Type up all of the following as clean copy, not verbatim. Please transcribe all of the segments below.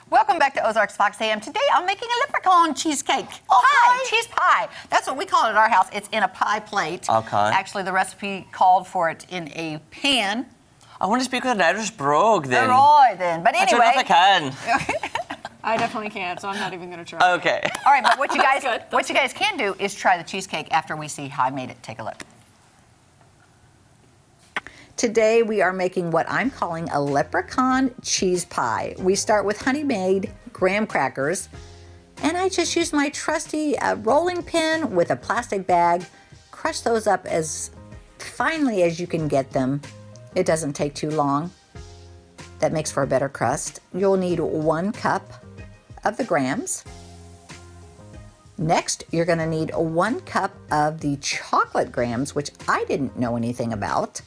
Welcome back to Ozarks Fox AM. Today I'm making a leprechaun cheesecake. Pie, cheese pie. That's what we call it at our house. It's in a pie plate. Okay. Actually, the recipe called for it in a pan. I want to speak with an Irish brogue then. Right then. But anyway. I don't know if I can. I definitely can't, so I'm not even going to try. Okay. All right, but what you guys can do is try the cheesecake after we see how I made it. Take a look. Today we are making what I'm calling a leprechaun cheese pie. We start with honey-made graham crackers, and I just use my trusty rolling pin with a plastic bag. Crush those up as finely as you can get them. It doesn't take too long. That makes for a better crust. You'll need 1 cup of the grahams. Next, you're going to need 1 cup of the chocolate grahams, which I didn't know anything about.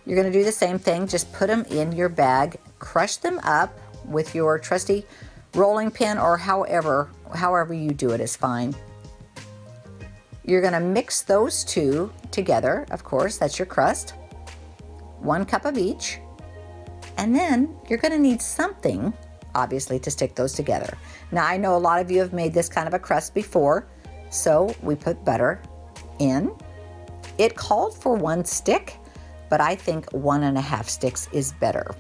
You're going to do the same thing, just put them in your bag, crush them up with your trusty rolling pin, or however you do it is fine. You're going to mix those two together, of course, that's your crust. 1 cup of each. And then you're going to need something, obviously, to stick those together. Now, I know a lot of you have made this kind of a crust before, so we put butter in. It called for 1 stick, but I think 1.5 sticks is better.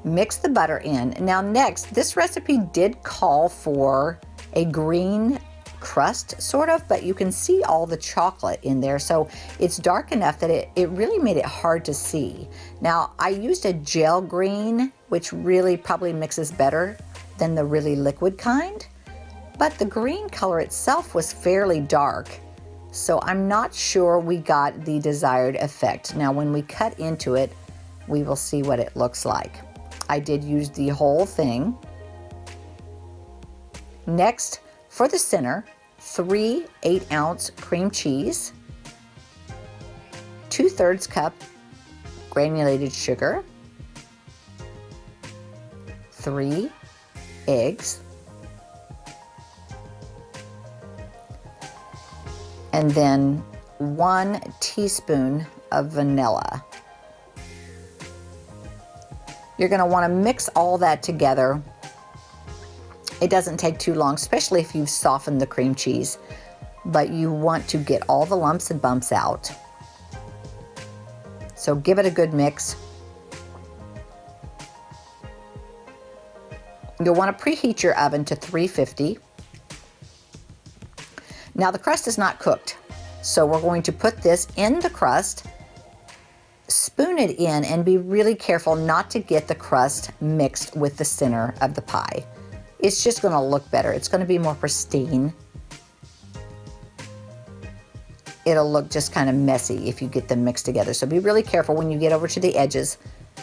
Mix the butter in. Now next, this recipe did call for a green crust, sort of, but you can see all the chocolate in there, so it's dark enough that it really made it hard to see. Now, I used a gel green, which really probably mixes better than the really liquid kind, but the green color itself was fairly dark. So I'm not sure we got the desired effect. Now when we cut into it, we will see what it looks like. I did use the whole thing. Next, for the center, 3 8-ounce cream cheese, 2/3 cup granulated sugar, 3 eggs, and then 1 teaspoon of vanilla. You're going to want to mix all that together. It doesn't take too long, especially if you've softened the cream cheese, but you want to get all the lumps and bumps out. So give it a good mix. You'll want to preheat your oven to 350. Now the crust is not cooked, so we're going to put this in the crust, spoon it in, and be really careful not to get the crust mixed with the center of the pie. It's just going to look better. It's going to be more pristine. It'll look just kind of messy if you get them mixed together, so be really careful when you get over to the edges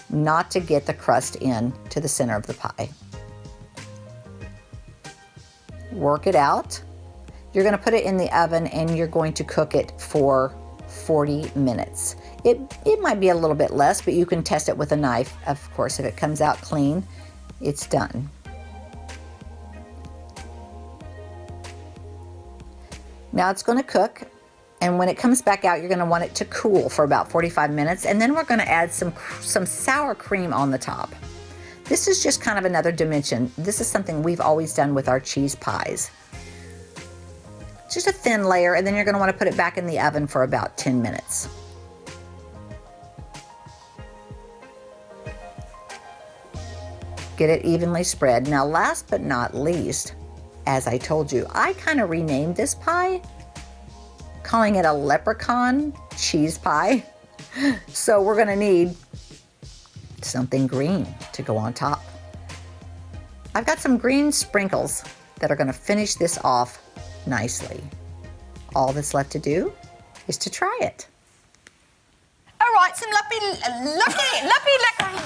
not to get the crust in to the center of the pie. Work it out. You're going to put it in the oven and you're going to cook it for 40 minutes. It might be a little bit less, but you can test it with a knife. Of course, if it comes out clean, it's done. Now it's going to cook, and when it comes back out, you're going to want it to cool for about 45 minutes, and then we're going to add some sour cream on the top. This is just kind of another dimension. This is something we've always done with our cheese pies. Just a thin layer, and then you're going to want to put it back in the oven for about 10 minutes. Get it evenly spread. Now last but not least, as I told you, I kind of renamed this pie, calling it a leprechaun cheese pie. So we're going to need something green to go on top. I've got some green sprinkles that are going to finish this off nicely. All that's left to do is to try it. All right, some lumpy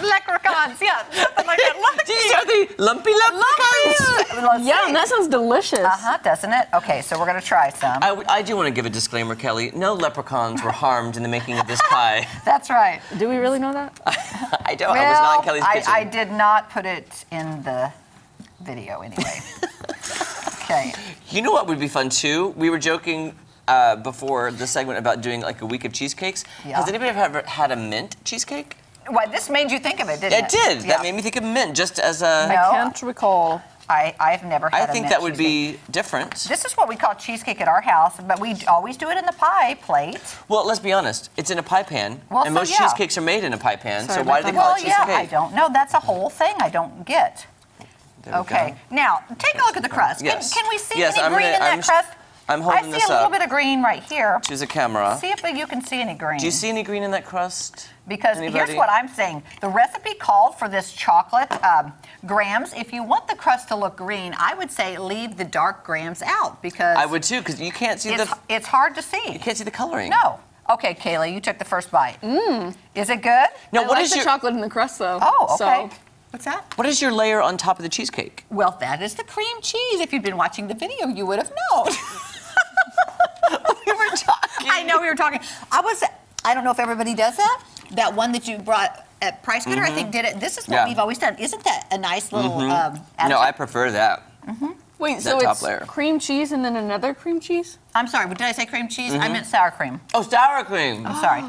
leprechauns, yeah. Like These are the lumpy leprechauns. Yum, that sounds delicious. Doesn't it? Okay, so we're going to try some. I do want to give a disclaimer, Kelly. No leprechauns were harmed in the making of this pie. That's right. Do we really know that? I don't. Well, I was not in Kelly's kitchen. I did not put it in the video anyway. Okay. You know what would be fun too? We were joking before the segment about doing like a week of cheesecakes. Yeah. Has anybody ever had a mint cheesecake? Well, this made you think of it, didn't it? It did. Yeah. That made me think of mint, just as a... No. I can't recall. I've never had I think that would be different. This is what we call cheesecake at our house, but we always do it in the pie plate. Well, let's be honest. It's in a pie pan, Well, and so, most yeah. cheesecakes are made in a pie pan, Sorry so why do about they call Well, it yeah, cheesecake? I don't know. That's a whole thing I don't get. There we Okay, go. now take a look at the crust. Yes. Can we see Yes, any I'm green gonna- in that I'm- crust? I'm holding I this see a little up bit of green right here. to the camera. See if you can see any green. Do you see any green in that crust? Because Anybody? here's what I'm saying. The recipe called for this chocolate grams. If you want the crust to look green, I would say leave the dark grams out because I would too, because you can't see it's hard to see. you can't see the coloring. No. Okay, Kaylee, you took the first bite. Is it good? No, I what like is the your chocolate in the crust, though. Oh, okay. So, What's that? what is your layer on top of the cheesecake? Well, that is the cream cheese. If you'd been watching the video, you would have known. We were talking. I know we were talking. I don't know if everybody does that. That one that you brought at Price Cutter, I think, did it. This is what Yeah. we've always done. Isn't that a nice little No, additive? I prefer that. wait, That so top it's layer. cream cheese and then another cream cheese? I'm sorry, did I say cream cheese? I meant sour cream. Oh, sour cream. I'm sorry.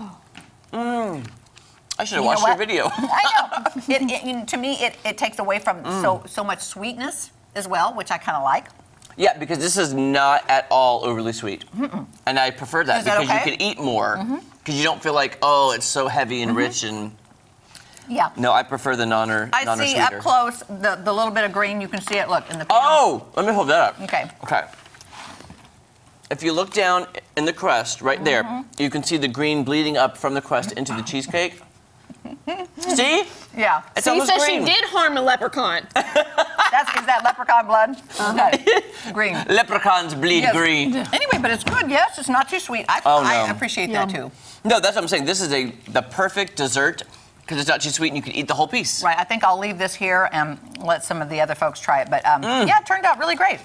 I should have You know watched your what? video. I know. To me, it takes away from so much sweetness as well, which I kind of like. Yeah, because this is not at all overly sweet. And I prefer that Is that because okay? you could eat more. Because you don't feel like, oh, it's so heavy and rich and... Yeah. No, I prefer the non-or I see sweeter. up close the little bit of green. You can see it. Look in the pan. Oh, let me hold that up. Okay. Okay. If you look down in the crust, right there, you can see the green bleeding up from the crust into the cheesecake. See? Yeah. It's She almost said green. she did harm a leprechaun. Is that leprechaun blood? Okay. Green. Leprechauns bleed Yes. green. Anyway, but it's good. Yes, it's not too sweet. I Oh, no. appreciate that too. No, that's what I'm saying. This is the perfect dessert because it's not too sweet and you can eat the whole piece. Right. I think I'll leave this here and let some of the other folks try it. But yeah, it turned out really great.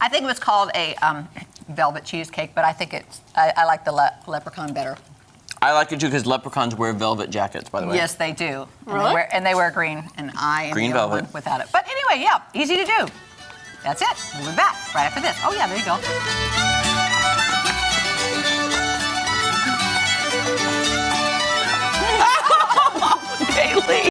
I think it was called a velvet cheesecake, but I think I like the leprechaun better. I like it too because leprechauns wear velvet jackets, by the way. Yes, they do. Really? And they wear green, and I am Green the only velvet. one without it. But anyway, yeah, easy to do. That's it. We'll be back right after this. Oh yeah, there you go. Bailey.